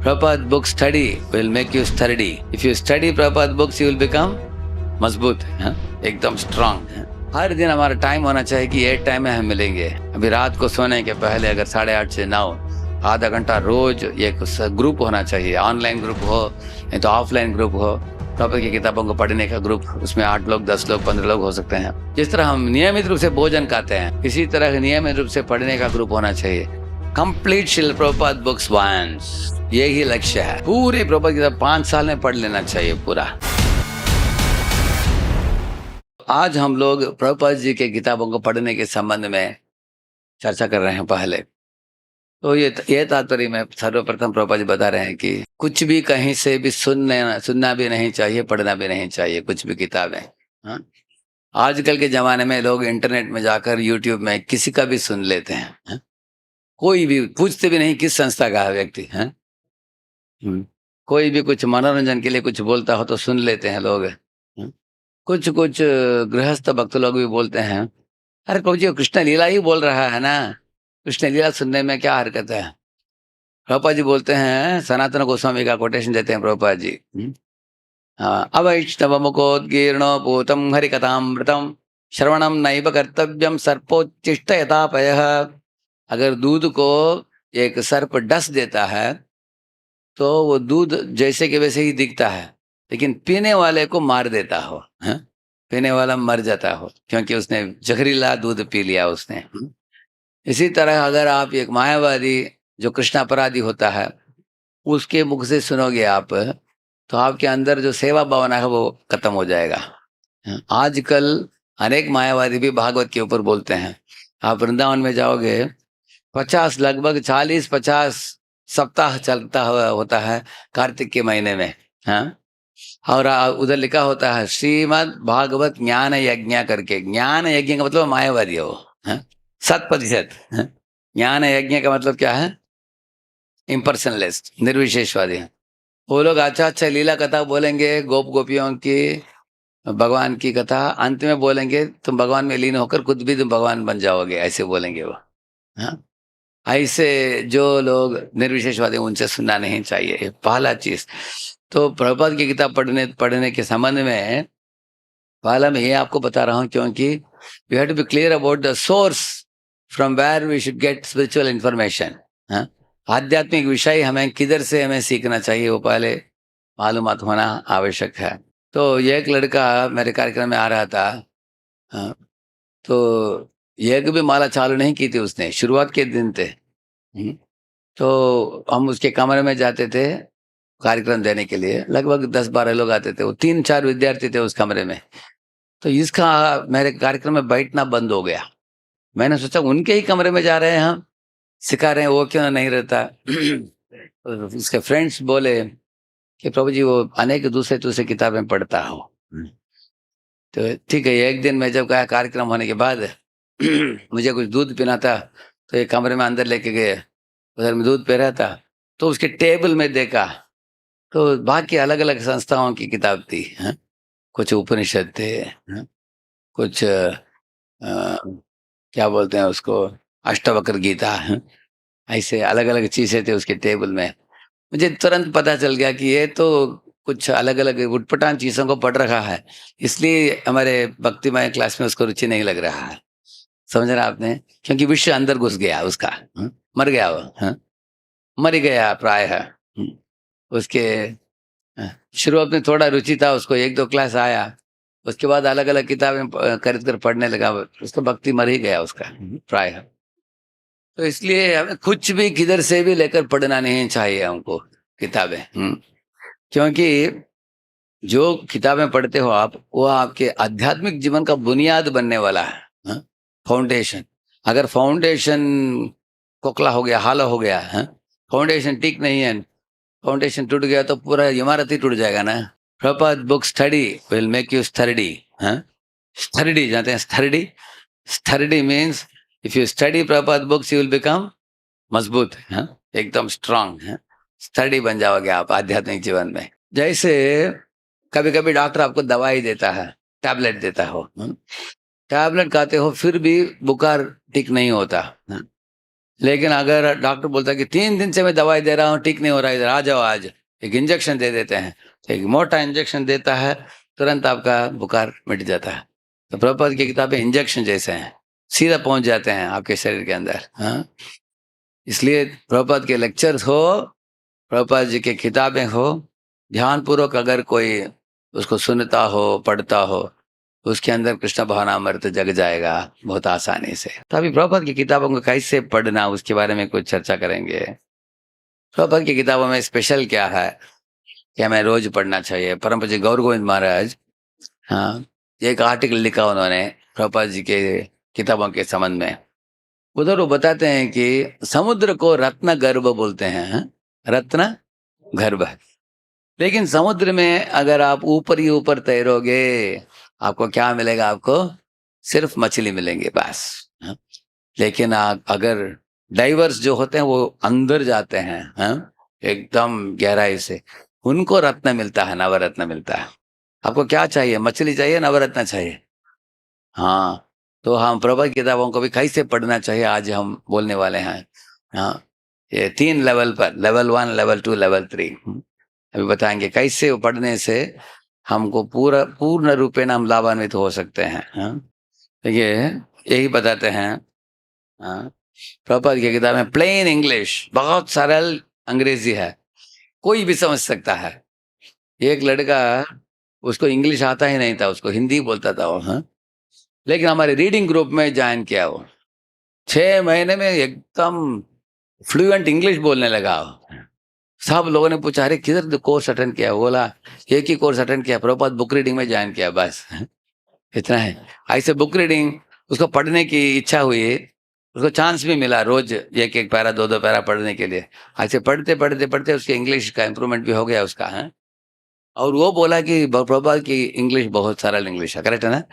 Prabhupada book study will make you sturdy. If you study Prabhupada books, you will become मजबूत, एकदम strong. हर दिन हमारा time होना चाहिए कि ये टाइम में हम मिलेंगे। अभी रात को सोने के पहले अगर 8:30 से 9 आधा घंटा रोज एक ग्रुप होना चाहिए। ऑनलाइन ग्रुप हो नहीं तो ऑफलाइन ग्रुप हो। प्रॉपर की किताबों को पढ़ने का ग्रुप, उसमें 8 लोग 10 लोग 15 लोग हो सकते हैं। जिस तरह हम नियमित रूप से भोजन खाते हैं, इसी तरह नियमित रूप से पढ़ने का ग्रुप होना चाहिए। Complete Srila Prabhupada books once, यही लक्ष्य है। पूरी प्रभुपाद किताब 5 साल में पढ़ लेना चाहिए पूरा। आज हम लोग प्रभुपाद जी के किताबों को पढ़ने के संबंध में चर्चा कर रहे हैं। पहले तो ये तात्पर्य में सर्वप्रथम प्रभुपाद जी बता रहे हैं कि कुछ भी कहीं से भी सुनना भी नहीं चाहिए, पढ़ना भी नहीं चाहिए, कुछ भी किताबें। हाँ, आजकल के जमाने में लोग इंटरनेट में जाकर यूट्यूब में किसी का भी सुन लेते हैं। हाँ? कोई भी पूछते भी नहीं किस संस्था का है व्यक्ति है। कोई भी कुछ मनोरंजन के लिए कुछ बोलता हो तो सुन लेते हैं लोग। कुछ कुछ गृहस्थ भक्त लोग भी बोलते हैं, अरे प्रभु जी कृष्ण लीला ही बोल रहा है ना, कृष्ण लीला सुनने में क्या हरकत है। प्रभुपाद जी बोलते हैं, सनातन गोस्वामी का कोटेशन देते हैं प्रभुपाद जी, अवैष्णव मुखोदीर्णो भूतम हरिकथामृतम श्रवणम नैव कर्तव्यम सर्पोच्चिष्ट यथापयः। अगर दूध को एक सर्प डस देता है तो वो दूध जैसे के वैसे ही दिखता है, लेकिन पीने वाले को मार देता हो, पीने वाला मर जाता हो क्योंकि उसने जहरीला दूध पी लिया उसने। इसी तरह अगर आप एक मायावादी जो कृष्ण अपराधी होता है उसके मुख से सुनोगे आप, तो आपके अंदर जो सेवा भावना है वो खत्म हो जाएगा। आजकल अनेक मायावादी भी भागवत के ऊपर बोलते हैं। आप वृंदावन में जाओगे, 50 लगभग 40-50 सप्ताह चलता हुआ होता है कार्तिक के महीने में। हाँ, और उधर लिखा होता है श्रीमद् भागवत ज्ञान यज्ञ करके। ज्ञान यज्ञ का मतलब मायावादी है वो, 100%। ज्ञान यज्ञ का मतलब क्या है? इम्पर्सनलिस्ट, निर्विशेषवादी है। वो लोग अच्छा अच्छा लीला कथा बोलेंगे, गोप गोपियों की, भगवान की कथा, अंत में बोलेंगे तुम भगवान में लीन होकर खुद भी तुम भगवान बन जाओगे, ऐसे बोलेंगे वो। हाँ, ऐसे जो लोग निर्विशेषवादी उनसे सुनना नहीं चाहिए, पहला चीज। तो प्रभुपाद की किताब पढ़ने के संबंध में पहला मैं ये आपको बता रहा हूँ, क्योंकि we have to be clear about the source from where we should get spiritual information. आध्यात्मिक विषय हमें किधर से हमें सीखना चाहिए, वो पहले मालूमात होना आवश्यक है। तो एक लड़का मेरे कार्यक्रम में आ रहा था, तो एक भी माला चालू नहीं की थी उसने, शुरुआत के दिन थे। तो हम उसके कमरे में जाते थे कार्यक्रम देने के लिए, लगभग 10-12 लोग आते थे, वो 3-4 विद्यार्थी थे उस कमरे में। तो इसका मेरे कार्यक्रम में बैठना बंद हो गया। मैंने सोचा उनके ही कमरे में जा रहे हैं हम, सिखा रहे हैं, वो क्यों नहीं रहता। तो उसके फ्रेंड्स बोले कि प्रभु जी वो अनेक दूसरे दूसरे किताबें पढ़ता हो। तो ठीक है, एक दिन मैं जब गया कार्यक्रम होने के बाद मुझे कुछ दूध पीना था, तो एक कमरे में अंदर लेके गए, उधर में दूध पी रहा था। तो उसके टेबल में देखा तो बाकी अलग अलग संस्थाओं की किताब थी। कुछ उपनिषद थे, कुछ क्या बोलते हैं उसको, अष्टवक्र गीता, ऐसे अलग अलग चीजें थे उसके टेबल में। मुझे तुरंत पता चल गया कि ये तो कुछ अलग अलग उटपटांग चीजों को पढ़ रहा है, इसलिए हमारे भक्तिमय क्लास में उसको रुचि नहीं लग रहा है। समझ रहा आपने? क्योंकि विषय अंदर घुस गया उसका, मर गया वो, मर ही गया प्राय है। उसके शुरुआत में थोड़ा रुचि था उसको, 1-2 क्लास आया, उसके बाद अलग अलग किताबें खरीद कर पढ़ने लगा, उसका भक्ति मर ही गया उसका प्राय है। तो इसलिए हमें कुछ भी किधर से भी लेकर पढ़ना नहीं चाहिए हमको किताबें। क्योंकि जो किताबें पढ़ते हो आप, वो आपके आध्यात्मिक जीवन का बुनियाद बनने वाला है, फाउंडेशन। अगर फाउंडेशन खोखला हो गया, हाला हो गया है, फाउंडेशन ठीक नहीं है, फाउंडेशन टूट गया तो पूरा इमारत ही टूट जाएगा ना। Prabhupada book study will make you sturdy. Sturdy जानते हैं? Sturdy, sturdy means if you study Prabhupada books you will become मजबूत, एकदम स्ट्रांग, स्टडी बन जाओगे आप आध्यात्मिक जीवन में। जैसे कभी कभी डॉक्टर आपको दवाई देता है, टैबलेट देता हो, टैबलेट खाते हो फिर भी बुखार ठीक नहीं होता, लेकिन अगर डॉक्टर बोलता है कि 3 दिन से मैं दवाई दे रहा हूँ, ठीक नहीं हो रहा, इधर आ जाओ आज, एक इंजेक्शन दे देते हैं, तो एक मोटा इंजेक्शन देता है, तुरंत आपका बुखार मिट जाता है। तो प्रभुपाद की किताबें इंजेक्शन जैसे हैं, सीधा पहुंच जाते हैं आपके शरीर के अंदर। हाँ, इसलिए प्रभुपाद के लेक्चर्स हो, प्रभुपाद जी की किताबें हो, ध्यानपूर्वक अगर कोई उसको सुनता हो, पढ़ता हो, तो उसके अंदर कृष्ण भावनामृत जग जाएगा बहुत आसानी से। तो अभी प्रभुपाद की किताबों को कैसे पढ़ना, उसके बारे में कुछ चर्चा करेंगे। प्रभुपाद की किताबों में स्पेशल क्या है कि हमें रोज पढ़ना चाहिए। परम पूज्य गौर गोविंद महाराज, हाँ, एक आर्टिकल लिखा उन्होंने प्रभुपाद जी के किताबों के संबंध में। उधर वो बताते हैं कि समुद्र को रत्न गर्भ बोलते हैं, हाँ? रत्न गर्भ। लेकिन समुद्र में अगर आप ऊपर ही ऊपर तैरोगे, आपको क्या मिलेगा? आपको सिर्फ मछली मिलेंगे बस, हाँ? लेकिन आप अगर डाइवर्स जो होते हैं वो अंदर जाते हैं, हाँ, एकदम गहराई से, उनको रत्न मिलता है, नवरत्न मिलता है। आपको क्या चाहिए? मछली चाहिए, नवरत्न चाहिए? हाँ, तो हम प्रभुपाद की किताबों को भी कैसे पढ़ना चाहिए आज हम बोलने वाले हैं। हाँ, ये 3 लेवल पर, लेवल 1, लेवल 2, लेवल 3 अभी बताएंगे कैसे पढ़ने से हमको पूर्ण रूपेण हम लाभान्वित हो सकते हैं। हाँ, देखिए यही बताते हैं। हाँ, प्रभुपाद की किताब में प्लेन इंग्लिश, बहुत सरल अंग्रेजी है, कोई भी समझ सकता है। एक लड़का, उसको इंग्लिश आता ही नहीं था, उसको हिंदी बोलता था वो, हाँ, लेकिन हमारे रीडिंग ग्रुप में ज्वाइन किया वो, 6 महीने में एकदम फ्लुएंट इंग्लिश बोलने लगा वो। सब लोगों ने पूछा, अरे किधर कोर्स अटेंड किया? बोला एक ही कोर्स अटेंड किया, प्रभुपाद बुक रीडिंग में ज्वाइन किया, बस इतना है। ऐसे बुक रीडिंग उसको पढ़ने की इच्छा हुई, उसको चांस भी मिला रोज एक एक पैरा, दो दो पैरा पढ़ने के लिए। ऐसे पढ़ते पढ़ते पढ़ते उसके इंग्लिश का इम्प्रूवमेंट भी हो गया उसका, है। और वो बोला कि प्रभुपाद की इंग्लिश बहुत सरल इंग्लिश है, करेक्ट है ना,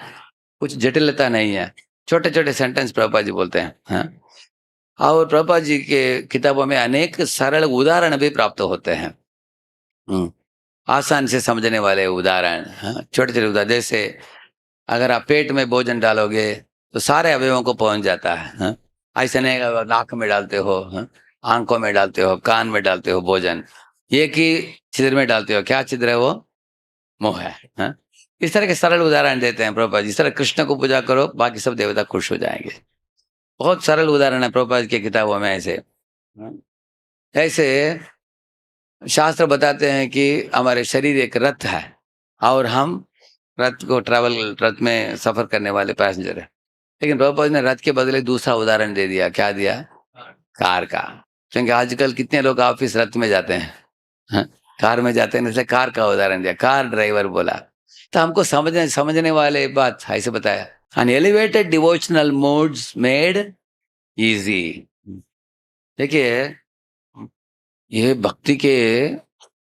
कुछ जटिलता नहीं है, छोटे छोटे सेंटेंस प्रभुपाद जी बोलते हैं, हाँ। और प्रभुपाद जी के किताबों में अनेक सरल उदाहरण भी प्राप्त होते हैं, आसान से समझने वाले उदाहरण, हाँ, छोटे छोटे उदाहरण। जैसे अगर आप पेट में भोजन डालोगे तो सारे अवयवों को पहुंच जाता है, हाँ? ऐसे नहीं अगर नाक में डालते हो, हाँ? आंखों में डालते हो, कान में डालते हो भोजन, एक ही छिद्र में डालते हो, क्या छिद्र है वो? मुंह है, हाँ? इस तरह के सरल उदाहरण देते हैं प्रभुपाद जी। इस तरह कृष्ण को पूजा करो, बाकी सब देवता खुश हो जाएंगे। बहुत सरल उदाहरण है प्रभुपाद की किताबों में ऐसे, हाँ? ऐसे शास्त्र बताते हैं कि हमारे शरीर एक रथ है और हम रथ में सफर करने वाले पैसेंजर है। लेकिन प्रभुपाद ने रथ के बदले दूसरा उदाहरण दे दिया। क्या दिया? कार का। क्योंकि आजकल कितने लोग ऑफिस रथ में जाते हैं, हाँ? कार में जाते हैं, इसलिए कार का उदाहरण दिया, कार ड्राइवर बोला। तो हमको समझने वाले बात ऐसे बताया, an elevated devotional modes made easy. देखिए, ये भक्ति के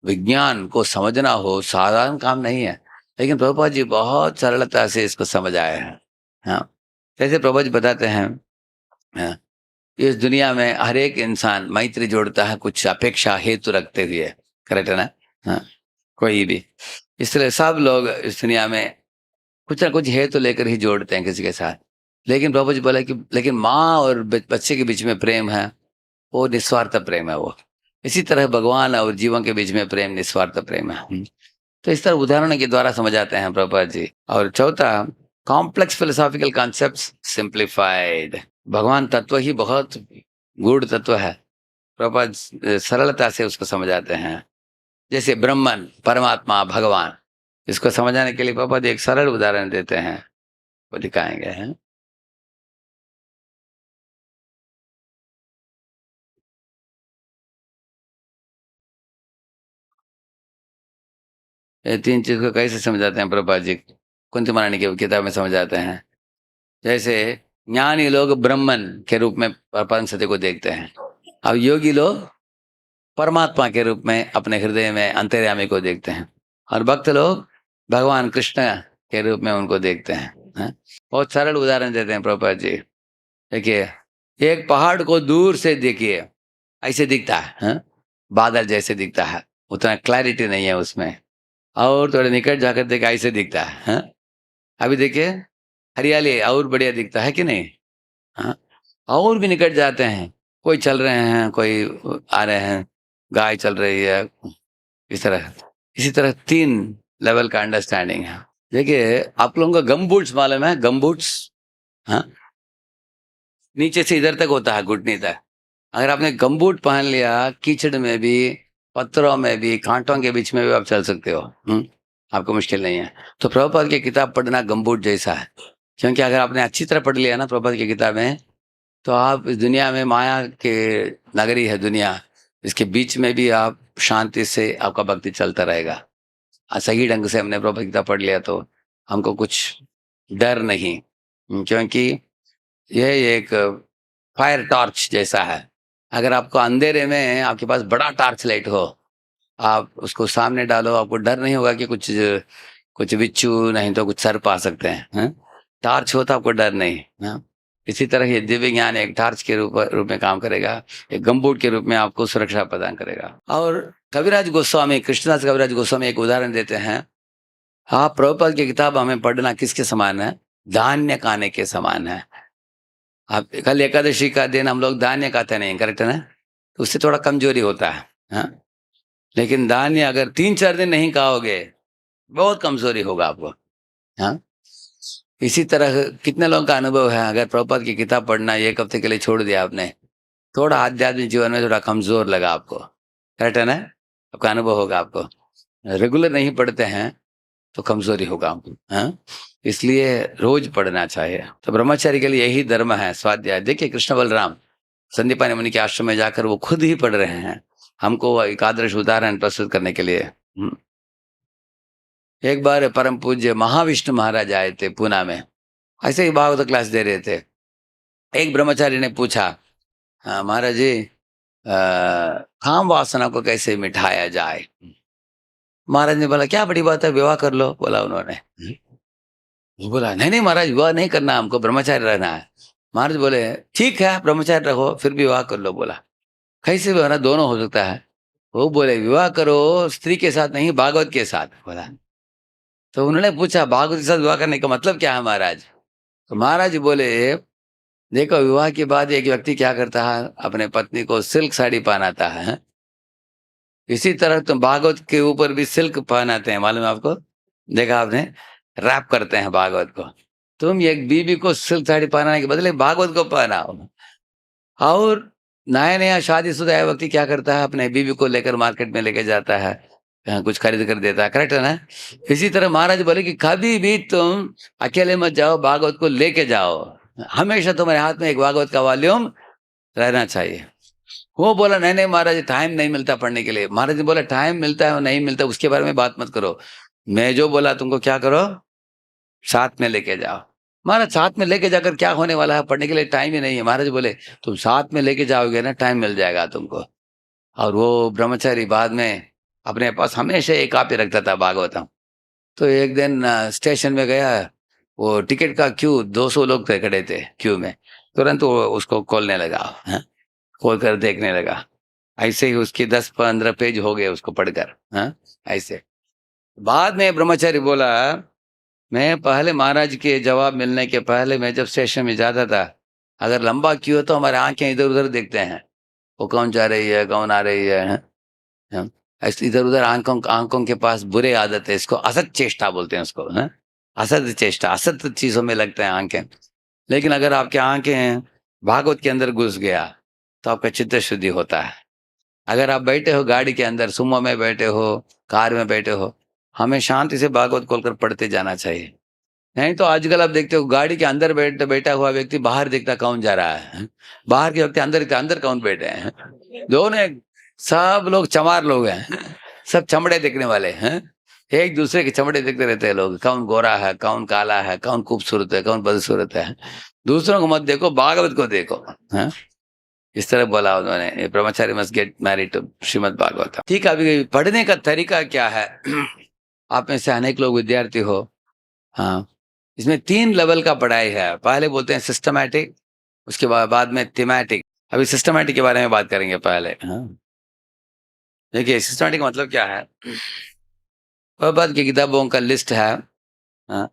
विज्ञान को समझना हो साधारण काम नहीं है, लेकिन प्रभुपाद जी बहुत सरलता से इसको समझ आए हैं, हाँ। जैसे प्रभुपाद जी बताते हैं, हाँ, इस दुनिया में हर एक इंसान मैत्री जोड़ता है कुछ अपेक्षा हेतु रखते हुए, करेक्ट है ना, हाँ, कोई भी। इसलिए सब लोग इस दुनिया में कुछ ना कुछ हेतु लेकर ही जोड़ते हैं किसी के साथ। लेकिन प्रभु जी बोला कि लेकिन माँ और बच्चे के बीच में प्रेम है, वो निस्वार्थ प्रेम है वो। इसी तरह भगवान और जीवों के बीच में प्रेम निस्वार्थ प्रेम है। तो इस तरह उदाहरणों के द्वारा समझाते हैं प्रभुपाद जी। और चौथा, कॉम्प्लेक्स फिलोसॉफिकल कॉन्सेप्ट्स सिंप्लीफाइड। भगवान तत्व ही बहुत गूढ़ तत्व है, प्रभुपाद सरलता से उसको समझाते हैं। जैसे ब्रह्मन, परमात्मा, भगवान, इसको समझाने के लिए प्रभुपाद एक सरल उदाहरण देते हैं, वो दिखाएंगे, हैं। ये 3 चीज को कैसे समझाते हैं प्रभुपाद जी? कुंती महारानी की किताब में समझाते हैं। जैसे ज्ञानी लोग ब्रह्मन के रूप में परम सत्य को देखते हैं, अब योगी लोग परमात्मा के रूप में अपने हृदय में अंतर्यामी को देखते हैं, और भक्त लोग भगवान कृष्ण के रूप में उनको देखते हैं, हैं? बहुत सरल उदाहरण देते हैं प्रभुपाद जी। देखिए, एक पहाड़ को दूर से देखिए, ऐसे दिखता है, हैं? बादल जैसे दिखता है, उतना क्लैरिटी नहीं है उसमें। और थोड़े निकट जाकर देखा, ऐसे दिखता है, हैं? अभी देखिए हरियाली और बढ़िया दिखता है कि नहीं, हाँ? और भी निकट जाते हैं कोई चल रहे हैं, कोई आ रहे हैं, गाय चल रही है, इसी तरह 3 लेवल का अंडरस्टैंडिंग है। देखिए, आप लोगों को गम बूट्स मालूम है? गम बूट्स, हाँ, नीचे से इधर तक होता है, घुटने तक। अगर आपने गमबूट पहन लिया, कीचड़ में भी, पत्थरों में भी, कांटों के बीच में भी आप चल सकते हो। आपको मुश्किल नहीं है। तो प्रभुपाद की किताब पढ़ना गमबूट जैसा है, क्योंकि अगर आपने अच्छी तरह पढ़ लिया ना प्रभुपाद की किताबें, तो आप इस दुनिया में, माया के नगरी है दुनिया, इसके बीच में भी आप शांति से आपका भक्ति चलता रहेगा। सही ढंग से हमने प्रभुपाद की किताब पढ़ लिया तो हमको कुछ डर नहीं, क्योंकि यह एक फायर टॉर्च जैसा है। अगर आपको अंधेरे में आपके पास बड़ा टॉर्च लाइट हो, आप उसको सामने डालो, आपको डर नहीं होगा कि कुछ कुछ बिच्छू नहीं तो कुछ सर्प आ सकते हैं, हैं? टॉर्च हो तो आपको डर नहीं। हाँ? इसी तरह ये दिव्य ज्ञान एक टॉर्च के रूप में काम करेगा, एक गमबूट के रूप में आपको सुरक्षा प्रदान करेगा। और कविराज गोस्वामी, कृष्णदास कविराज गोस्वामी एक उदाहरण देते हैं, आप प्रभुपाद की किताब हमें पढ़ना किसके समान है? धान्य खाने के समान है। आप कल एकादशी का दिन हम लोग धान्य खाते नहीं, करेक्ट है ना? तो उससे थोड़ा कमजोरी होता है, हाँ? लेकिन धान्य अगर 3-4 दिन नहीं खाओगे, बहुत कमजोरी होगा आपको, हाँ? इसी तरह कितने लोगों का अनुभव है, अगर प्रभुपाद की किताब पढ़ना 1 हफ्ते के लिए छोड़ दिया आपने, थोड़ा आध्यात्मिक जीवन में थोड़ा कमजोर लगा आपको, करेक्ट है ना? आपका अनुभव होगा। आपको रेगुलर नहीं पढ़ते हैं तो कमजोरी होगा आपको, हाँ? इसलिए रोज पढ़ना चाहिए। तो ब्रह्मचारी के लिए यही धर्म है, स्वाध्याय। देखिए, कृष्ण बलराम संदीपानी मुनि के आश्रम में जाकर वो खुद ही पढ़ रहे हैं, हमको एक आदर्श उदाहरण प्रस्तुत करने के लिए। एक बार परम पूज्य महाविष्णु महाराज आए थे पूना में, ऐसे ही भागवत क्लास दे रहे थे। एक ब्रह्मचारी ने पूछा, हाँ महाराज जी, काम वासना को कैसे मिटाया जाए? महाराज ने बोला, क्या बड़ी बात है, विवाह कर लो, बोला उन्होंने। वो बोला, नहीं नहीं महाराज, विवाह नहीं करना, हमको ब्रह्मचारी रहना है। महाराज बोले, ठीक है ब्रह्मचारी रहो, फिर भी विवाह कर लो। बोला, कैसे विवाह? ना दोनों हो सकता है। वो बोले, विवाह करो स्त्री के साथ नहीं, भागवत के साथ। बोला, तो उन्होंने पूछा, भागवत के साथ विवाह करने का मतलब क्या है महाराज? तो महाराज बोले, देखो, विवाह के बाद एक व्यक्ति क्या करता है, अपने पत्नी को सिल्क साड़ी पहनाता है। इसी तरह तुम भागवत के ऊपर भी सिल्क पहनाते हैं, मालूम है आपको? देखा आपने? रैप करते हैं भागवत को। तुम एक बीबी को सिल्क साड़ी पहनाने के बदले भागवत को पहनाओ। और नया नया शादीशुदा व्यक्ति क्या करता है, अपने बीबी को लेकर मार्केट में लेके जाता है, कुछ खरीद कर देता है, करेक्ट है ना? इसी तरह महाराज बोले कि कभी भी तुम अकेले मत जाओ, भागवत को लेके जाओ। हमेशा तुम्हारे हाथ में एक भागवत का वॉल्यूम रहना चाहिए। वो बोला, नहीं नहीं महाराज, टाइम नहीं मिलता पढ़ने के लिए। महाराज ने बोला, टाइम मिलता है और नहीं मिलता उसके बारे में बात मत करो, मैं जो बोला तुमको क्या करो, साथ में लेके जाओ। महाराज, साथ में लेके जाकर क्या होने वाला है, पढ़ने के लिए टाइम ही नहीं है। महाराज बोले, तुम साथ में लेके जाओगे ना, टाइम मिल जाएगा तुमको। और वो ब्रह्मचारी बाद में अपने पास हमेशा एक कॉपी रखता था भागवतम। तो एक दिन स्टेशन में गया, वो टिकट का क्यू, 200 लोग थे, खड़े थे क्यू में। तुरंत वो उसको खोलने लगा, खोल कर देखने लगा। ऐसे ही उसके 10-15 पेज हो गए उसको पढ़कर, ऐसे। बाद में ब्रह्मचारी बोला, मैं पहले महाराज के जवाब मिलने के पहले मैं जब स्टेशन में जाता था, अगर लंबा क्यू हो तो हमारे आंखें इधर उधर देखते हैं, वो कौन जा रही है, कौन आ रही है, हैं? ऐसे इधर उधर आंखों आंखों के पास बुरे आदत है, इसको असत चेष्टा बोलते हैं उसको, असत चेष्टा, असत चीजों में लगते हैं आंखें। लेकिन अगर आपके आंखें भागवत के अंदर घुस गया तो आपका चित्त शुद्धि होता है। अगर आप बैठे हो गाड़ी के अंदर, सुमो में बैठे हो, कार में बैठे हो, हमें शांति से भागवत खोलकर पढ़ते जाना चाहिए। नहीं तो आजकल आप देखते हो, गाड़ी के अंदर बैठा हुआ व्यक्ति बाहर देखता कौन जा रहा है, बाहर के व्यक्ति अंदर देखता अंदर कौन बैठे हैं। दोनों सब लोग चमार लोग हैं, सब चमड़े देखने वाले हैं, एक दूसरे के चमड़े देखते रहते हैं लोग, कौन गोरा है, कौन काला है, कौन खूबसूरत है, कौन बदसूरत है। दूसरों को मत देखो, भागवत को देखो, है? इस तरह बोला उन्होंने, brahmachari must get married to Srimad Bhagavat. ठीक है, अभी पढ़ने का तरीका क्या है? आप में से अनेक लोग विद्यार्थी हो, हाँ। इसमें 3 लेवल का पढ़ाई है। पहले बोलते हैं सिस्टमैटिक, उसके बाद में थीमेटिक। अभी सिस्टमैटिक के बारे में बात करेंगे पहले, हाँ। देखिए, सिस्टमैटिक का मतलब क्या है? प्रभुपाद की किताबों का लिस्ट है, हाँ।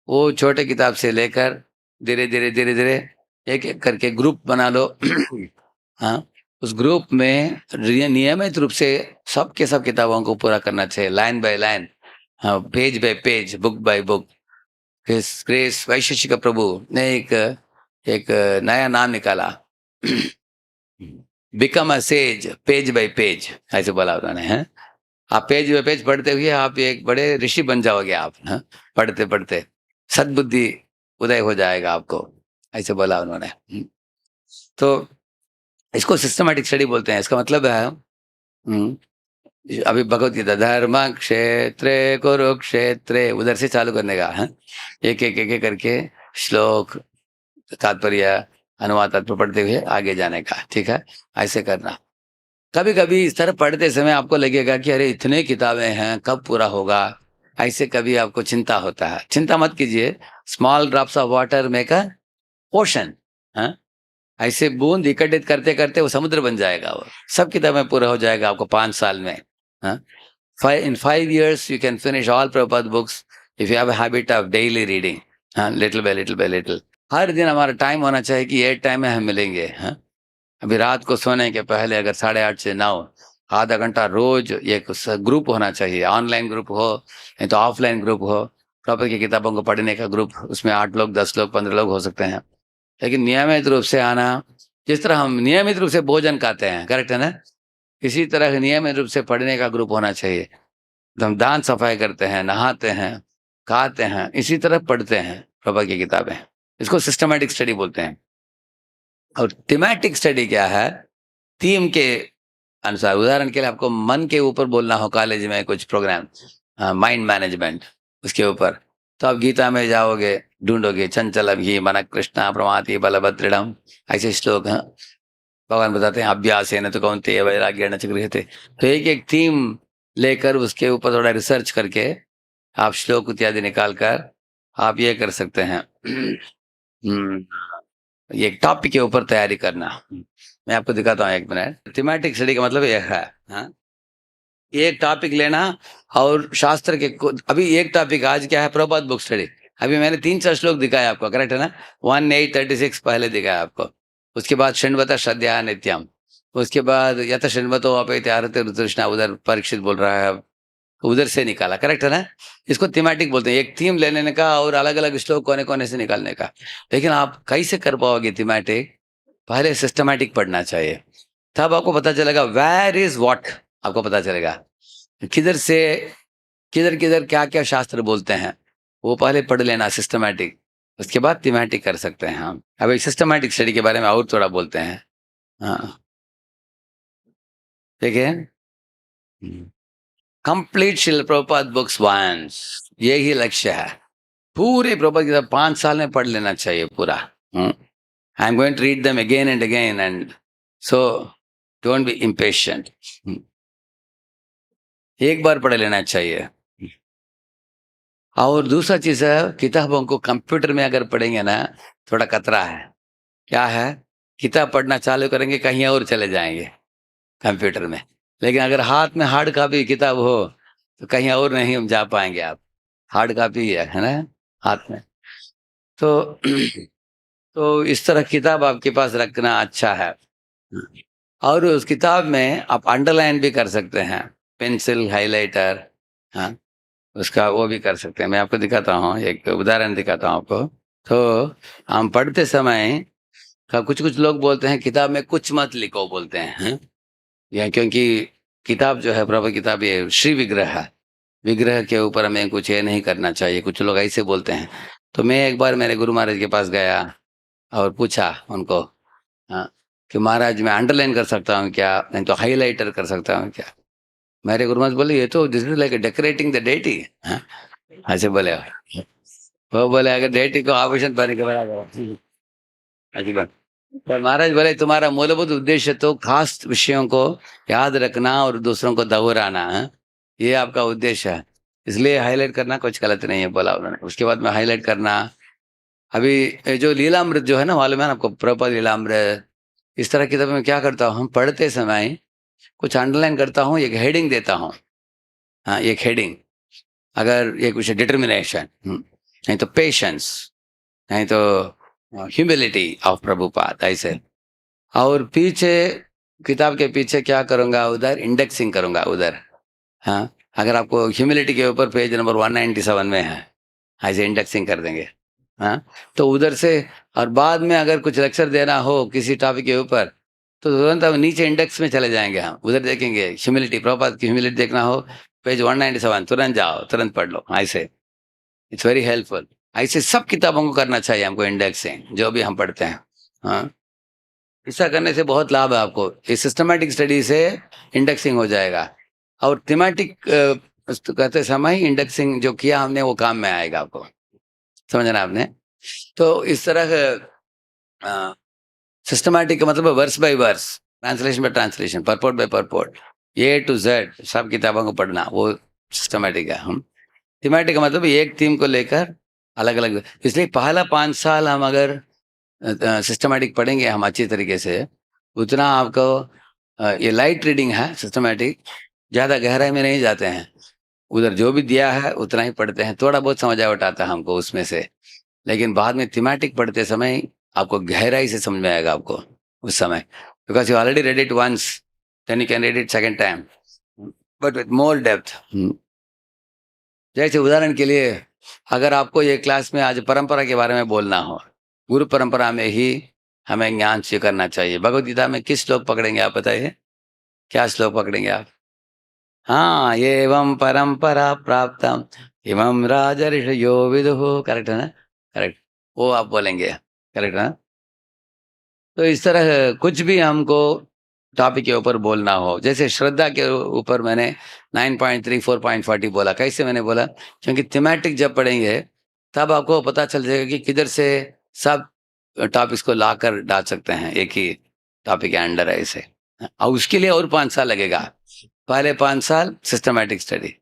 वो छोटे किताब से लेकर धीरे धीरे धीरे धीरे एक एक करके ग्रुप बना लो। हाँ, उस ग्रुप में नियमित रूप से सबके सब किताबों को पूरा करना चाहिए, लाइन बाय लाइन, हाँ, page by page, book by book. Grace Vaisheshik Prabhu ने एक नया नाम निकाला, become a sage page by page, ऐसे बोला उन्होंने। हैं, आप पेज बाय पेज पढ़ते हुए आप एक बड़े ऋषि बन जाओगे आप। हाँ, पढ़ते पढ़ते सद्बुद्धि उदय हो जाएगा आपको, ऐसे बोला उन्होंने। तो इसको सिस्टमैटिक स्टडी बोलते हैं। इसका मतलब है, अभी भगवत गीता, धर्म क्षेत्रे कुरुक्षेत्रे, उधर से चालू करने का है, एक करके श्लोक, तात्पर्य, अनुवाद तात्पर्य पढ़ते हुए आगे जाने का। ठीक है, ऐसे करना। कभी कभी इस तरह पढ़ते समय आपको लगेगा कि अरे इतने किताबें हैं, कब पूरा होगा, ऐसे कभी आपको चिंता होता है। चिंता मत कीजिए, small drops of water make a ocean. ऐसे बूंद इकट्ठित करते करते वो समुद्र बन जाएगा, वो सब किताबें पूरा हो जाएगा आपको 5 साल में। हाँ, in 5 years you can finish all Prabhupada books if you have a habit of daily reading, हाँ, little by little by little। हर दिन हमारा टाइम होना चाहिए कि ये टाइम में हम मिलेंगे। हाँ, अभी रात को सोने के पहले अगर 8:30 से 9 आधा घंटा रोज एक ग्रुप होना चाहिए, ऑनलाइन ग्रुप हो नहीं तो ऑफलाइन ग्रुप हो, प्रॉपर की किताबों को पढ़ने का ग्रुप, उसमें 8 लोग 10 लोग 15 लोग हो सकते हैं। लेकिन नियमित रूप से आना, जिस तरह हम नियमित रूप से भोजन खाते हैं, करेक्ट है ना, इसी तरह नियमित रूप से पढ़ने का ग्रुप होना चाहिए। हम दांत सफाई करते हैं, नहाते हैं, खाते हैं, इसी तरह पढ़ते हैं प्रभा की किताबें। इसको सिस्टमैटिक स्टडी बोलते हैं। और थीमेटिक स्टडी क्या है, थीम के अनुसार। उदाहरण के लिए आपको मन के ऊपर बोलना हो कॉलेज में कुछ प्रोग्राम, माइंड मैनेजमेंट, उसके ऊपर, तो आप गीता में जाओगे, ढूंढोगे चंचलम ही मन कृष्णा प्रमाति बलभद्रम, ऐसे श्लोक हैं। भगवान बताते हैं अभ्यास है न तो कौनते वैराग्य न च गृह्यते। तो एक एक थीम लेकर उसके ऊपर थोड़ा रिसर्च करके आप श्लोक इत्यादि निकाल कर आप ये कर सकते हैं। ये टॉपिक के ऊपर तैयारी करना। मैं आपको दिखाता हूँ, 1 मिनट। थीमेटिक स्टडी का मतलब यह है, हाँ, एक टॉपिक लेना और शास्त्र के अभी एक टॉपिक आज क्या है, प्रभात बुक स्टडी। अभी मैंने 3-4 श्लोक दिखाया आपको, करेक्ट है ना, 1836 पहले दिखाया आपको। उसके बाद शृण्वत श्रद्धा नित्यम, उसके बाद यथ शृण्वतो अपैत्यारते रुतृष्णा, उधर परीक्षित बोल रहा है, उधर से निकाला, करेक्ट है ना। इसको थीमेटिक बोलते हैं, एक थीम ले लेने का और अलग अलग श्लोक कोने कोने से निकालने का। लेकिन आप कैसे कर पाओगे थीमेटिक, पहले सिस्टमैटिक पढ़ना चाहिए, तब आपको पता चलेगा वेयर इज व्हाट, आपको पता चलेगा किधर से किधर किधर क्या क्या शास्त्र बोलते हैं, वो पहले पढ़ लेना सिस्टमैटिक, उसके बाद थीमेटिक कर सकते हैं हम। अब एक सिस्टमैटिक स्टडी के बारे में और थोड़ा बोलते हैं। हाँ, ठीक है। कंप्लीट शिल प्रभुपाद बुक्स वंस, यही लक्ष्य है। पूरे प्रभुपाद किताब 5 साल में पढ़ लेना चाहिए पूरा। I am going to read them again and again, and so don't be impatient. एक बार पढ़ लेना चाहिए। और दूसरा चीज है, किताबों को कंप्यूटर में अगर पढ़ेंगे ना, थोड़ा खतरा है। क्या है, किताब पढ़ना चालू करेंगे कहीं और चले जाएंगे कंप्यूटर में, लेकिन अगर हाथ में हार्ड कॉपी किताब हो तो कहीं और नहीं हम जा पाएंगे आप। हार्ड कॉपी है ना हाथ में, तो तो इस तरह किताब आपके पास रखना अच्छा है। और उस किताब में आप अंडरलाइन भी कर सकते हैं, पेंसिल हाइलाइटर, हाँ, उसका वो भी कर सकते हैं। मैं आपको दिखाता हूँ, एक उदाहरण दिखाता हूँ आपको। तो हम पढ़ते समय कुछ कुछ लोग बोलते हैं किताब में कुछ मत लिखो, बोलते हैं, या क्योंकि किताब जो है प्रभु किताब ये श्री विग्रह है, विग्रह के ऊपर हमें कुछ ये नहीं करना चाहिए, कुछ लोग ऐसे बोलते हैं। तो मैं एक बार मेरे गुरु महाराज के पास गया और पूछा उनको, हाँ, कि महाराज मैं अंडरलाइन कर सकता हूँ क्या, नहीं तो हाईलाइटर कर सकता हूँ क्या। मेरे गुरु महाराज बोले ये तो this is like decorating the deity, ऐसे बोले। वो बोले अगर डेटी को आभूषण पहने के बराबर, ऐसी बात। पर महाराज बोले तुम्हारा मूलभूत उद्देश्य तो खास विषयों को याद रखना और दूसरों को दोहराना है, ये आपका उद्देश्य है, इसलिए हाईलाइट करना कुछ गलत नहीं है, बोला उन्होंने। उसके बाद में हाईलाइट करना, अभी ये जो लीलामृत जो है ना, मालूम है ना आपको, प्रॉपर लीलामृत, इस तरह की किताब में क्या करता हूँ, हम पढ़ते समय कुछ अंडरलाइन करता हूँ, एक हेडिंग देता हूँ। हाँ, एक हेडिंग, अगर ये कुछ डिटर्मिनेशन, नहीं तो पेशेंस, नहीं तो ह्यूमिलिटी ऑफ प्रभुपाद, ऐसे। और पीछे किताब के पीछे क्या करूँगा, उधर इंडेक्सिंग करूँगा उधर। हाँ, अगर आपको ह्यूमिलिटी के ऊपर पेज नंबर 197 में है, ऐसे इंडेक्सिंग कर देंगे। हाँ, तो उधर से, और बाद में अगर कुछ लेक्चर देना हो किसी टॉपिक के ऊपर तो तुरंत अब नीचे इंडेक्स में चले जाएंगे, हम उधर देखेंगे ह्यूमिलिटी, प्रभुपाद की ह्यूमिलिटी देखना हो, पेज 197, तुरंत जाओ, तुरंत पढ़ लो ऐसे। It's very helpful. ऐसे सब किताबों को करना चाहिए हमको इंडेक्सिंग, जो भी हम पढ़ते हैं। हाँ, ऐसा करने से बहुत लाभ है आपको। ये सिस्टमैटिक स्टडी से इंडेक्सिंग हो जाएगा, और थीमेटिक करते समय इंडेक्सिंग जो किया हमने वो काम में आएगा आपको, समझना आपने। तो इस तरह सिस्टमैटिक का मतलब verse by verse, translation by translation, purport by purport, A to Z सब किताबों को पढ़ना, वो सिस्टमैटिक है। हम थीमेटिक का मतलब एक थीम को लेकर अलग अलग, इसलिए पहला 5 साल हम अगर सिस्टमैटिक पढ़ेंगे हम अच्छी तरीके से, उतना आपको ये लाइट रीडिंग है सिस्टमैटिक, ज़्यादा गहराई में नहीं जाते हैं, उधर जो भी दिया है उतना ही पढ़ते हैं, थोड़ा बहुत समझ आता है हमको उसमें से, लेकिन बाद में थीमेटिक पढ़ते समय आपको गहराई से समझ में आएगा आपको उस समय, because you already read it once, then you can read it second time, but with more depth. जैसे उदाहरण के लिए, अगर आपको ये क्लास में आज परंपरा के बारे में बोलना हो, गुरु परंपरा में ही हमें ज्ञान स्वीकारना चाहिए, भगवद गीता में किस श्लोक पकड़ेंगे आप बताइए, क्या श्लोक पकड़ेंगे आप? हाँ, एवं परंपरा प्राप्तम इमं राजर्षयो विदुः, करेक्ट है ना? करेक्ट, वो आप बोलेंगे, करेक्ट है ना? तो इस तरह कुछ भी हमको टॉपिक के ऊपर बोलना हो, जैसे श्रद्धा के ऊपर मैंने 9.3 4.40 बोला, कैसे मैंने बोला, क्योंकि थीमेटिक जब पढ़ेंगे तब आपको पता चल जाएगा कि किधर से सब टॉपिक्स को ला कर डाल सकते हैं एक ही टॉपिक के अंडर ऐसे। और उसके लिए और 5 साल लगेगा, पहले 5 साल सिस्टमैटिक स्टडी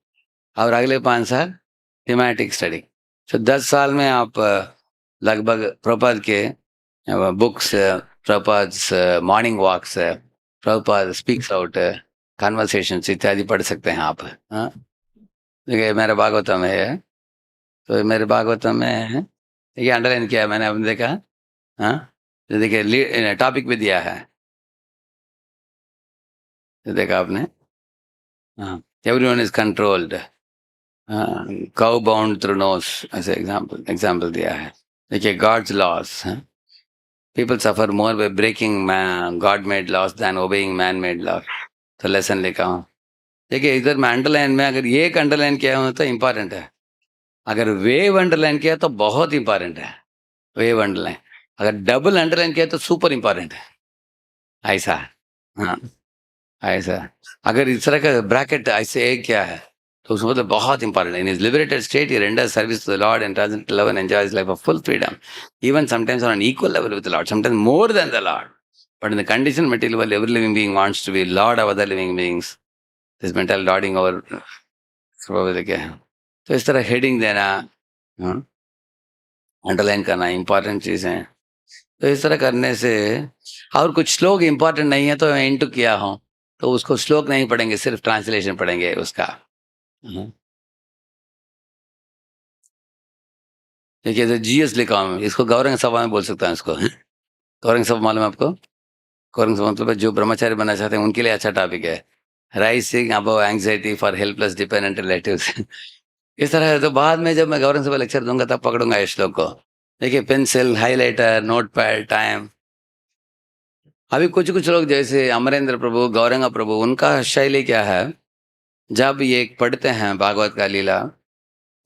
और अगले 5 साल थीमेटिक स्टडी। तो 10 साल में आप लगभग प्रभुपाद के books, Prabhupada's morning walks, Prabhupada speaks out, conversations इत्यादि पढ़ सकते हैं आप। हाँ, देखिए मेरे भागवतम है, तो मेरे भागवतम में है, देखिए अंडरलाइन किया है मैंने, आपने देखा? हाँ, तो देखिए टॉपिक भी दिया है, तो देखा आपने? हाँ, everyone is controlled, cow bound through nose, ऐसे एग्जाम्पल दिया है। देखिए God's laws, people suffer more by breaking God made laws than obeying man made laws, तो लेसन लिखा हूँ। देखिए इधर मैं अंडरलाइन में अगर ये एक अंडरलाइन किया हूँ तो इम्पॉर्टेंट है, अगर वेव अंडरलाइन किया तो बहुत इंपॉर्टेंट है, वेव अंडरलाइन, अगर डबल अंडरलाइन किया तो सुपर इंपॉर्टेंट है, ऐसा। हाँ, ऐसा, अगर इस तरह का ब्रैकेट ऐसे एक क्या है तो उसमें मतलब बहुत इंपॉर्टेंट है। In his liberated state he renders service to the lord and transcendent love and enjoys life of full freedom, even sometimes on an equal level with the lord, sometimes more than the lord, but in the condition material world every living being wants to be lord of other living beings, this mental lording over स्वभाव क्या है। तो इस तरह heading देना, underline करना important चीज़ है। तो इस तरह करने से, और कुछ श्लोक इंपॉर्टेंट नहीं है तो मैं इंटू किया हूँ, तो उसको श्लोक नहीं पढ़ेंगे, सिर्फ ट्रांसलेशन पढ़ेंगे उसका। देखिए तो GS लिखा हूँ, इसको गौरंग सभा में बोल सकता हूँ इसको। गौरंग सभा मालूम है आपको? गौरंग सभा मतलब जो ब्रह्मचारी बनना चाहते हैं उनके लिए अच्छा टॉपिक है, rising above anxiety for helpless dependent relatives. इस तरह है, तो बाद में जब मैं गौरंग सभा लेक्चर दूंगा तब पकड़ूंगा इस श्लोक को। देखिए pencil, highlighter, note pad, time. अभी कुछ कुछ लोग जैसे अमरेंद्र प्रभु, गौरंगा प्रभु, उनका शैली क्या है, जब ये पढ़ते हैं भागवत का लीला,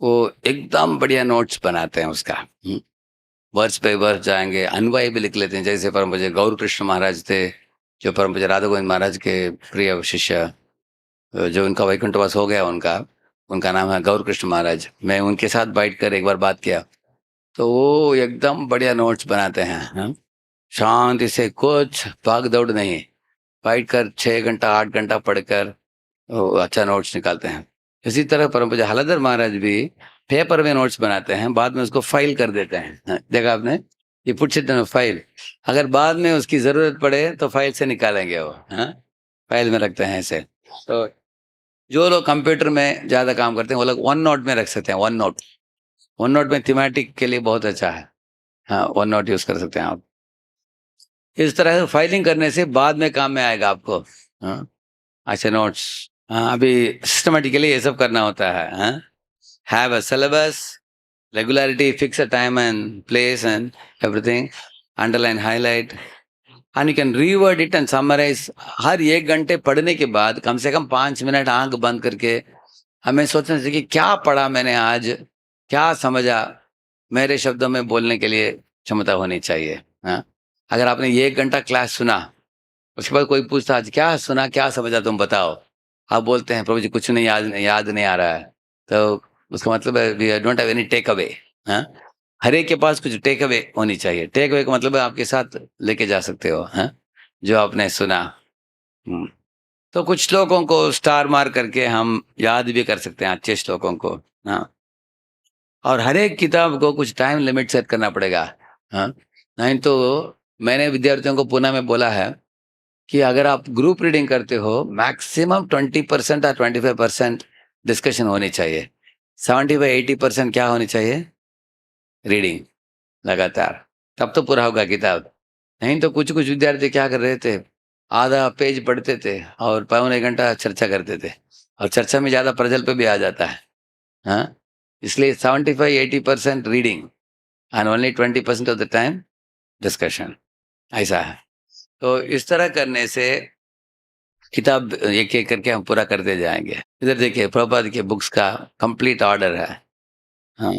वो एकदम बढ़िया नोट्स बनाते हैं उसका, वर्ष पे वर्ष जाएंगे, अन्वय भी लिख लेते हैं। जैसे परम पूज्य गौर कृष्ण महाराज थे, जो परम पूज्य राधा गोविंद महाराज के प्रिय शिष्य, जो उनका वैकुंठवास हो गया, उनका उनका नाम है गौर कृष्ण महाराज। मैं उनके साथ बैठ कर एक बार बात किया, तो वो एकदम बढ़िया नोट्स बनाते हैं, शांति से, कुछ भाग दौड़ नहीं, बैठ कर 6 घंटा 8 घंटा पढ़कर वो अच्छा नोट्स निकालते हैं। इसी तरह परम पूज्य हलधर महाराज भी पेपर में नोट्स बनाते हैं, बाद में उसको फाइल कर देते हैं। देखा आपने? ये पुट्स इट इन फाइल, अगर बाद में उसकी जरूरत पड़े तो फाइल से निकालेंगे वो, फाइल में रखते हैं ऐसे। तो जो लोग कंप्यूटर में ज्यादा काम करते हैं वो लोग वन नोट में रख सकते हैं, वन नोट, वन नोट में थीमेटिक के लिए बहुत अच्छा है। हाँ, वन नोट यूज कर सकते हैं आप। इस तरह से फाइलिंग करने से बाद में काम में आएगा आपको। हाँ, अच्छा नोट्स, हाँ अभी सिस्टमेटिकली ये सब करना होता है। हाँ, have a syllabus, regularity, fix a time and place and everything, underline, highlight, and you can reward it and summarise. हर 1 घंटे पढ़ने के बाद कम से कम 5 मिनट आंख बंद करके हमें सोचना चाहिए कि क्या पढ़ा मैंने आज, क्या समझा, मेरे शब्दों में बोलने के लिए क्षमता होनी चाहिए। हाँ, अगर आपने 1 घंटा क्लास सुना, उसके बाद कोई पूछता आज क्या सुना, क्या समझा, तुम बताओ, आप बोलते हैं प्रभु जी कुछ नहीं, याद नहीं आ रहा है, तो उसका मतलब है we don't have any take away. हाँ, हर एक के पास कुछ टेक अवे होनी चाहिए। टेक अवे का मतलब है आपके साथ लेके जा सकते हो। हाँ, जो आपने सुना। हम्म, तो कुछ श्लोकों को स्टार मार करके हम याद भी कर सकते हैं, अच्छे श्लोकों को। हाँ, और हर एक किताब को कुछ टाइम लिमिट सेट करना पड़ेगा। हाँ, नहीं तो मैंने विद्यार्थियों को पुणे में बोला है कि अगर आप ग्रुप रीडिंग करते हो, मैक्सिमम 20% और 25% डिस्कशन होनी चाहिए, 75-80% क्या होनी चाहिए, रीडिंग लगातार, तब तो पूरा होगा किताब। नहीं तो कुछ कुछ विद्यार्थी क्या कर रहे थे, आधा पेज पढ़ते थे और पौने घंटा चर्चा करते थे, और चर्चा में ज़्यादा प्रजल पे भी आ जाता है। हाँ, इसलिए 75-80% reading and only 20% of the time discussion, ऐसा है। तो इस तरह करने से किताब एक एक करके हम पूरा करते जाएंगे। इधर देखिए प्रभुपाद के बुक्स का कंप्लीट ऑर्डर है। हाँ,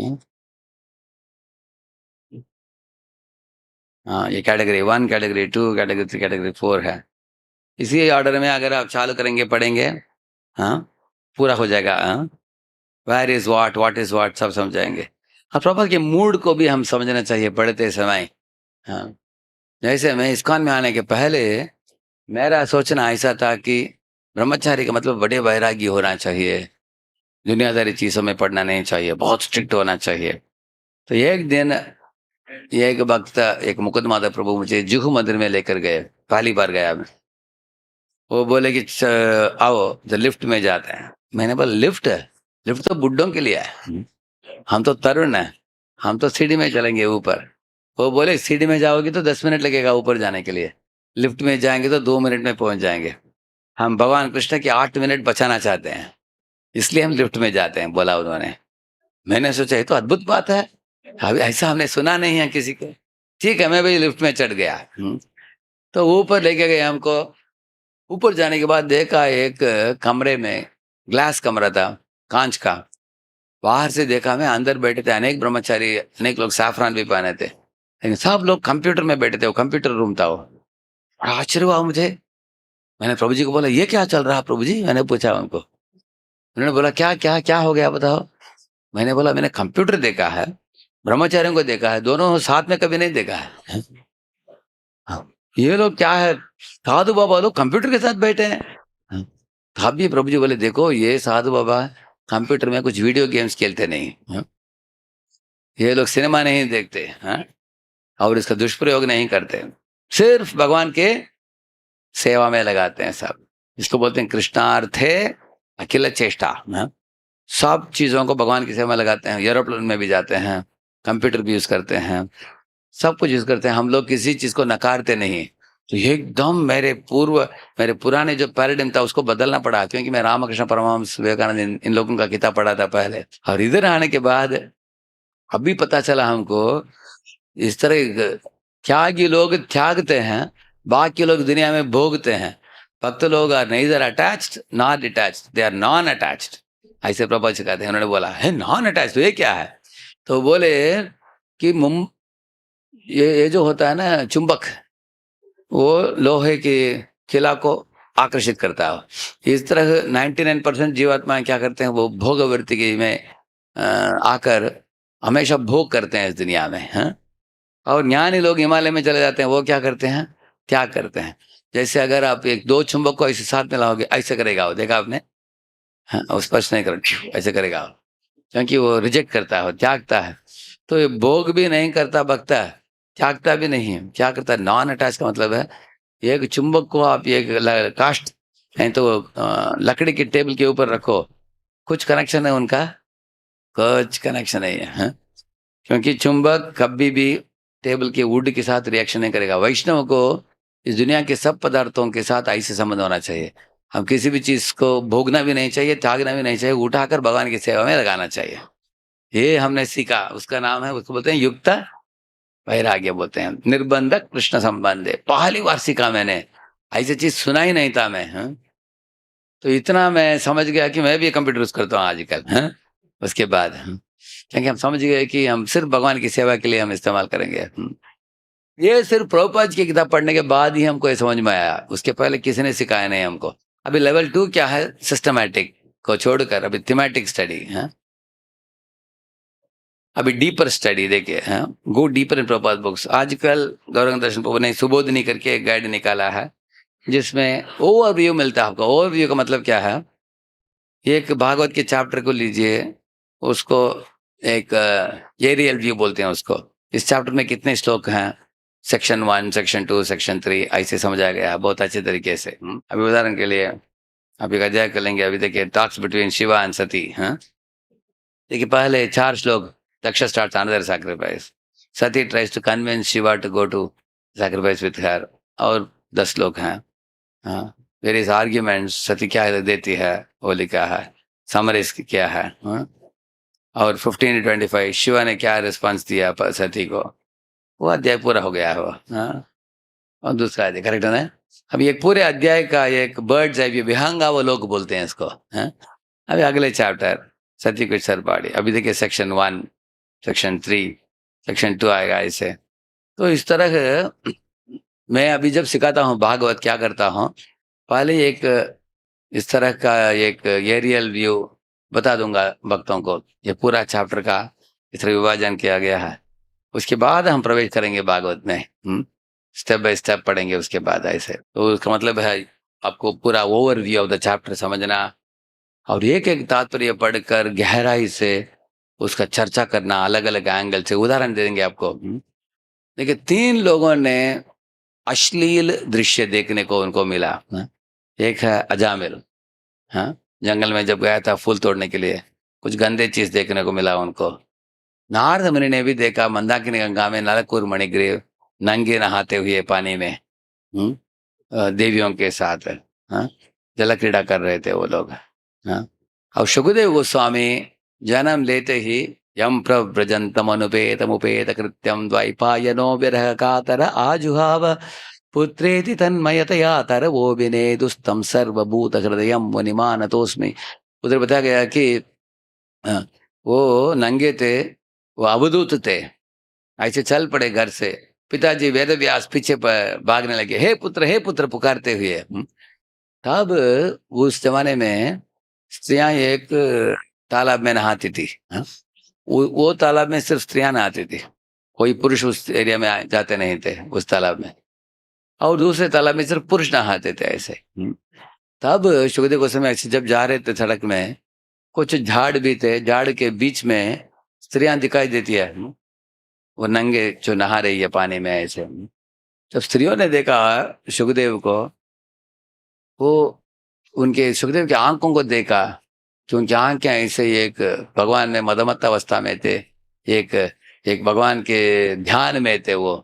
हाँ, ये कैटेगरी 1, कैटेगरी 2, कैटेगरी 3, कैटेगरी 4 है। इसी ऑर्डर में अगर आप चालू करेंगे, पढ़ेंगे, हाँ, पूरा हो जाएगा। हाँ, where is what is what, सब समझाएंगे। और प्रभुपाद के मूड को भी हम समझना चाहिए पढ़ते समय। हाँ, जैसे मैं इस्कॉन में आने के पहले मेरा सोचना ऐसा था कि ब्रह्मचारी का मतलब बड़े वैरागी होना चाहिए, दुनियादारी चीज़ों में पढ़ना नहीं चाहिए, बहुत स्ट्रिक्ट होना चाहिए। तो एक दिन एक वक्त एक मुकुंद माधव प्रभु मुझे जुहू मंदिर में लेकर गए, पहली बार गया मैं। वो बोले कि आओ जो लिफ्ट में जाते हैं। मैंने बोला लिफ्ट है, लिफ्ट तो बुड्ढों के लिए है, हम तो तरुण हैं, हम तो सीढ़ी में चलेंगे ऊपर। वो बोले सीढ़ी में जाओगे तो 10 मिनट लगेगा ऊपर जाने के लिए, लिफ्ट में जाएंगे तो 2 मिनट में पहुंच जाएंगे। हम भगवान कृष्ण की 8 मिनट बचाना चाहते हैं, इसलिए हम लिफ्ट में जाते हैं, बोला उन्होंने। मैंने सोचा ये तो अद्भुत बात है, अभी ऐसा हमने सुना नहीं है किसी को। ठीक है, मैं भी लिफ्ट में चढ़ गया। तो ऊपर लेके गए हमको। ऊपर जाने के बाद देखा एक कमरे में, ग्लास कमरा था, कांच का। बाहर से देखा मैं, अंदर बैठे थे अनेक ब्रह्मचारी, अनेक लोग सैफरान भी पहने थे, लेकिन सब लोग कंप्यूटर में बैठे थे। वो कंप्यूटर रूम था वो। बड़ा आश्चर्य हुआ मुझे। मैंने प्रभु जी को बोला ये क्या चल रहा है प्रभु जी, मैंने पूछा उनको। उन्होंने बोला क्या क्या क्या हो गया बताओ। मैंने बोला मैंने कंप्यूटर देखा है, ब्रह्मचारियों को देखा है, दोनों साथ में कभी नहीं देखा है। हाँ, ये लोग क्या है, साधु बाबा लोग कंप्यूटर के साथ बैठे हैं। हाँ, तब भी प्रभु जी बोले देखो ये साधु बाबा कंप्यूटर में कुछ वीडियो गेम्स खेलते नहीं। हाँ, ये लोग सिनेमा नहीं देखते। हाँ, और इसका दुष्प्रयोग नहीं करते, सिर्फ भगवान के सेवा में लगाते हैं सब। इसको बोलते हैं कृष्णार्थे अखिल चेष्टा। हाँ, सब चीजों को भगवान की सेवा में लगाते हैं, एरोप्लेन में भी जाते हैं, कंप्यूटर भी यूज करते हैं, सब कुछ यूज करते हैं। हम लोग किसी चीज को नकारते नहीं। तो ये एकदम मेरे पुराने जो पैराडिम था उसको बदलना पड़ा, क्योंकि मैं रामकृष्ण परमहंस, विवेकानंद, इन लोगों का किताब पढ़ा था पहले। और इधर आने के बाद अभी पता चला हमको, इस तरह त्यागी लोग त्यागते हैं, बाकी लोग दुनिया में भोगते हैं। भक्त लोग are neither attached nor detached, they are non attached, ऐसे प्रभुपाद जी कहते हैं। उन्होंने बोला है नॉन अटैच तो ये क्या है, तो बोले कि ये जो होता है ना चुंबक, वो लोहे के किला को आकर्षित करता है। इस तरह 99% जीवात्माएं क्या करते हैं, वो भोगवृत्ति में आकर हमेशा भोग करते हैं इस दुनिया में। हाँ, और ज्ञानी लोग हिमालय में चले जाते हैं, वो क्या करते हैं, त्याग करते हैं। जैसे अगर आप एक दो चुंबक को ऐसे साथ में लाओगे, ऐसे करेगा वो, देखा आपने। हाँ, वो स्पर्श नहीं कर, ऐसे करेगा वो, क्योंकि वो रिजेक्ट करता है, वो त्यागता है। तो ये भोग भी नहीं करता, बकता है, त्यागता भी नहीं है, क्या करता है, नॉन अटैच का मतलब है एक चुंबक को आप एक कास्ट नहीं तो लकड़ी के टेबल के ऊपर रखो, कुछ कनेक्शन है उनका, कुछ कनेक्शन नहीं है। हाँ? क्योंकि चुंबक कभी भी टेबल के वुड के साथ रिएक्शन नहीं करेगा। वैष्णव को इस दुनिया के सब पदार्थों के साथ ऐसे संबंध होना चाहिए। हम किसी भी चीज को भोगना भी नहीं चाहिए, त्यागना भी नहीं चाहिए, उठाकर भगवान की सेवा में लगाना चाहिए। ये हमने सीखा, उसका नाम है, उसको बोलते हैं युक्त वैराग्य बोलते हैं, निर्बंधक कृष्ण संबंध है। पहली बार सीखा मैंने, ऐसी चीज सुना ही नहीं था मैं। हाँ? तो इतना मैं समझ गया कि मैं भी कंप्यूटर यूज करता हूँ आजकल। हाँ? उसके बाद क्योंकि हम समझ गए कि हम सिर्फ भगवान की सेवा के लिए हम इस्तेमाल करेंगे। ये सिर्फ प्रभुपाद की किताब पढ़ने के बाद ही हमको ये समझ में आया, उसके पहले किसी ने सिखाया नहीं हमको। अभी लेवल 2 क्या है, सिस्टमैटिक को छोड़कर अभी थीमेटिक स्टडी है। अभी डीपर स्टडी देखिए, go deeper in Prabhupada books. आजकल गौरंग दर्शन प्रभु ने सुबोधनी करके एक गाइड निकाला है, जिसमें ओवरव्यू मिलता है आपको। ओवरव्यू का मतलब क्या है, एक भागवत के चैप्टर को लीजिए, उसको एक एरियल व्यू बोलते हैं उसको। इस चैप्टर में कितने श्लोक हैं, सेक्शन 1, सेक्शन 2, सेक्शन 3, ऐसे समझाया गया है बहुत अच्छे तरीके से। अभी उदाहरण के लिए आप एक अध्याय कर लेंगे। अभी देखिए, talks between Shiva and Sati. देखिए पहले 4 श्लोक, Daksha starts another sacrifice, Sati tries to convince Shiva to go to sacrifice with her, और 10 श्लोक हैं। वेर इज आर्ग्यूमेंट्स, सती क्या देती है, होलिका है, समरिस क्या है। और 15 to 25 शिवा ने क्या रिस्पॉन्स दिया सती को, वो अध्याय पूरा हो गया है वो। और दूसरा अध्याय, करेक्ट है ना। अभी एक पूरे अध्याय का एक बर्ड्स आई व्यू, विहंगा वो लोग बोलते हैं इसको। अभी अगले चैप्टर सती कुछ सरपाड़ी, अभी देखिए सेक्शन 1, सेक्शन 3, सेक्शन 2 आएगा ऐसे। तो इस तरह मैं अभी जब सिखाता हूँ भागवत, क्या करता हूँ, पहले एक इस तरह का एक एरियल व्यू बता दूंगा भक्तों को, ये पूरा चैप्टर का इस तरह विभाजन किया गया है। उसके बाद हम प्रवेश करेंगे भागवत में, स्टेप बाय स्टेप पढ़ेंगे उसके बाद ऐसे। तो उसका मतलब है आपको पूरा ओवरव्यू ऑफ द चैप्टर समझना, और एक एक तात्पर्य पढ़कर गहराई से उसका चर्चा करना, अलग अलग एंगल से। उदाहरण दे देंगे आपको। देखिए 3 लोगों ने अश्लील दृश्य देखने को उनको मिला। एक है अजामिल, जंगल में जब गया था फूल तोड़ने के लिए, कुछ गंदे चीज देखने को मिला उनको। नारद मुनि ने भी देखा मंदाकिनी गंगा में नलकूर मणिग्रीव नंगे नहाते हुए पानी में, देवियों के साथ जल क्रीड़ा कर रहे थे वो लोग। और सुखदेव गोस्वामी जन्म लेते ही यम प्रव्रजंतम अनुपेतम उपेत कृत्यम द्वैपायनो विरह कातर आजुहाव पुत्रेति तन्मयतया तर वो विनेदुस्तम सर्वभूत हृदय मुनिमानतोस्मि। उधर बताया गया कि वो नंगे थे, वो अवधूत थे, ऐसे चल पड़े घर से। पिताजी वेद व्यास पीछे भागने लगे, हे पुत्र पुकारते हुए। तब उस जमाने में स्त्रियां एक तालाब में नहाती थी। वो तालाब में सिर्फ स्त्रियां नहाती थी, कोई पुरुष उस एरिया में जाते नहीं थे उस तालाब में, और दूसरे तालाब में सिर्फ पुरुष नहाते थे ऐसे। तब सुखदेव गोस्वामी ऐसे जब जा रहे थे सड़क में, कुछ झाड़ भी थे, झाड़ के बीच में स्त्रियां दिखाई देती है, वो नंगे जो नहा रही है पानी में ऐसे। जब स्त्रियों ने देखा सुखदेव को, वो उनके सुखदेव की आंखों को देखा कि उनकी आंखें ऐसे एक भगवान में मदमत्त अवस्था में थे, एक भगवान के ध्यान में थे वो।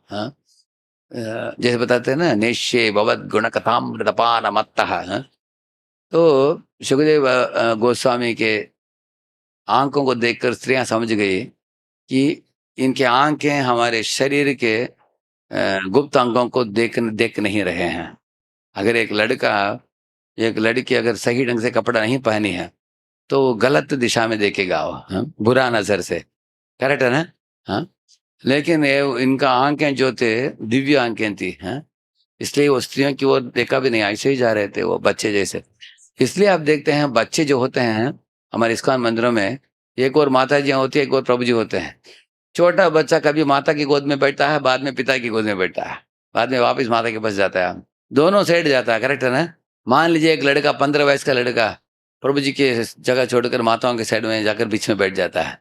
जैसे बताते हैं ना, निश्चय भवद गुण कथामृतपान मत्तः। तो सुखदेव गोस्वामी के आंखों को देखकर स्त्रियां समझ गई कि इनके आंखें हमारे शरीर के गुप्त अंगों को देख नहीं रहे हैं। अगर एक लड़की अगर सही ढंग से कपड़ा नहीं पहनी है तो गलत दिशा में देखेगा वो, बुरा नजर से। करेक्ट है ना। लेकिन इनका आंखें जो थे दिव्य आंखें थी, इसलिए वो स्त्रियों की ओर देखा भी नहीं, ऐसे ही जा रहे थे वो बच्चे जैसे। इसलिए आप देखते हैं बच्चे जो होते हैं हमारे इस्कॉन मंदिरों में, एक और माता जी होती है, एक और प्रभु जी होते हैं। छोटा बच्चा कभी माता की गोद में बैठता है, बाद में पिता की गोद में बैठता है, बाद में वापस माता के पास जाता है, दोनों साइड जाता है। करेक्ट है ना। मान लीजिए एक लड़का 15 वयस का लड़का प्रभु जी की जगह छोड़कर माताओं के साइड में जाकर बीच में बैठ जाता है।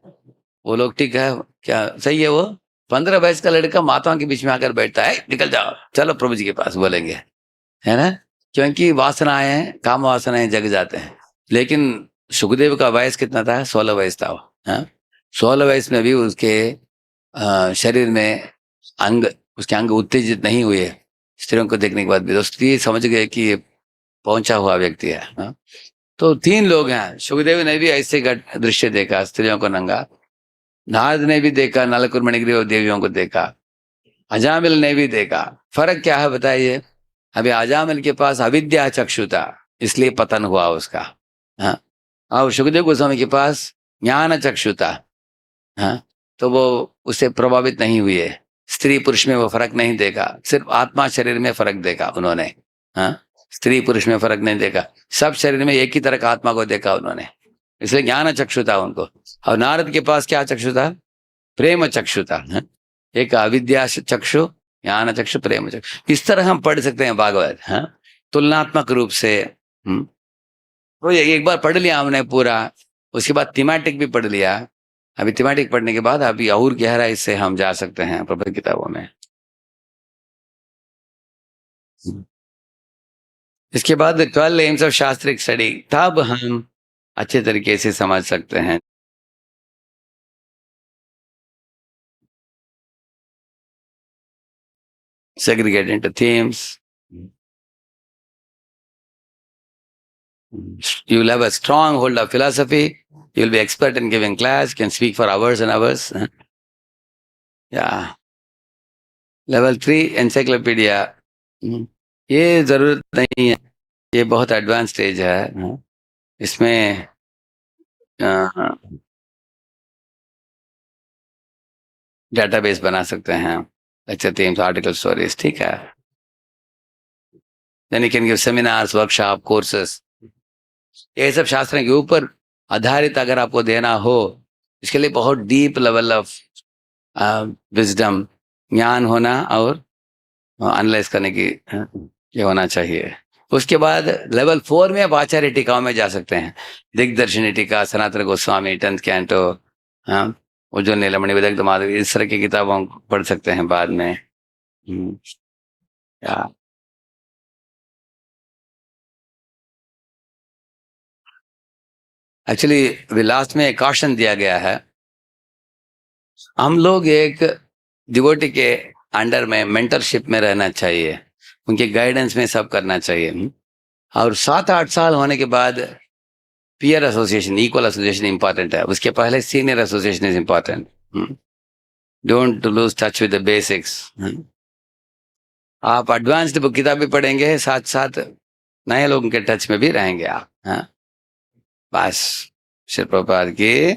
वो लोग ठीक है क्या, सही है? वो 15 वयस का लड़का माताओं के बीच में आकर बैठता है, निकल जाओ चलो प्रभु जी के पास बोलेंगे, है ना। क्योंकि वासनाएं, काम वासनाएं जग जाते हैं। लेकिन सुखदेव का वयस कितना था? 16 वयस था वो। 16 वयस में भी उसके शरीर में अंग, उसके अंग उत्तेजित नहीं हुए स्त्रियों को देखने के बाद भी, तो स्त्री समझ गए कि ये पहुंचा हुआ व्यक्ति है। हाँ? तो 3 लोग हैं। सुखदेव ने भी ऐसे दृश्य देखा, स्त्रियों को नंगा। नारद ने भी देखा, नलकुर मणिग्रीव देवियों को देखा। अजामिल ने भी देखा। फर्क क्या है बताइए? अभी अजामिल के पास अविद्या चक्षु था, इसलिए पतन हुआ उसका। हाँ, और सुखदेव गोस्वामी के पास ज्ञान चक्षु था। हाँ, तो वो उससे प्रभावित नहीं हुए। स्त्री पुरुष में वो फर्क नहीं देखा, सिर्फ आत्मा शरीर में फर्क देखा उन्होंने। हाँ, स्त्री पुरुष में फर्क नहीं देखा, सब शरीर में एक ही तरह का आत्मा को देखा उन्होंने, इसलिए ज्ञान चक्षु था उनको। और नारद के पास क्या चक्षु था? प्रेम चक्षु था। हाँ? एक अविद्या चक्षु, ज्ञान चक्षु, प्रेम चक्षु। इस तरह हम पढ़ सकते हैं भागवत। हाँ, तुलनात्मक रूप से। तो एक बार पढ़ लिया हमने पूरा, उसके बाद थीमेटिक भी पढ़ लिया। अभी थीमेटिक पढ़ने के बाद अभी और गहराई से हम जा सकते हैं प्रभु की किताबों में। इसके बाद 12 एम्स ऑफ शास्त्रिक स्टडी, तब हम अच्छे तरीके से समझ सकते हैं। Segregate into themes. You will have a strong hold of philosophy. You will be expert in giving class. Can speak for hours and hours. Yeah. Level 3 encyclopedia. ये जरूरत नहीं है, ये बहुत एडवांस स्टेज है। इसमें डेटाबेस बना सकते हैं, लेक्चर थीम्स, आर्टिकल स्टोरीज, ठीक है। Then you can give seminars, workshop, courses. ये सब शास्त्रों के ऊपर आधारित अगर आपको देना हो, इसके लिए बहुत डीप लेवल ऑफ विजडम, ज्ञान होना और एनालाइज करने की ये होना चाहिए। उसके बाद लेवल 4 में आप आचार्य टीकाओं में जा सकते हैं। दिग्दर्शनी टीका, सनातन गोस्वामी, 10th कैंटो, हाँ, उज्ज्वल नीलमणि, विदग्ध माधवी, इस तरह की किताबों को पढ़ सकते हैं बाद में। एक्चुअली लास्ट में कॉशन दिया गया है, हम लोग एक डिवोटी के अंडर में मेंटरशिप में रहना चाहिए, उनके गाइडेंस में सब करना चाहिए। और 7-8 साल होने के बाद peer association, equal association important है, उसके पहले senior association is important. Don't lose touch with the basics. आप एडवांस्ड बुक किताबें पढ़ेंगे, साथ साथ नए लोगों के टच में भी रहेंगे आप। हाँ, बस श्री प्रभुपाद की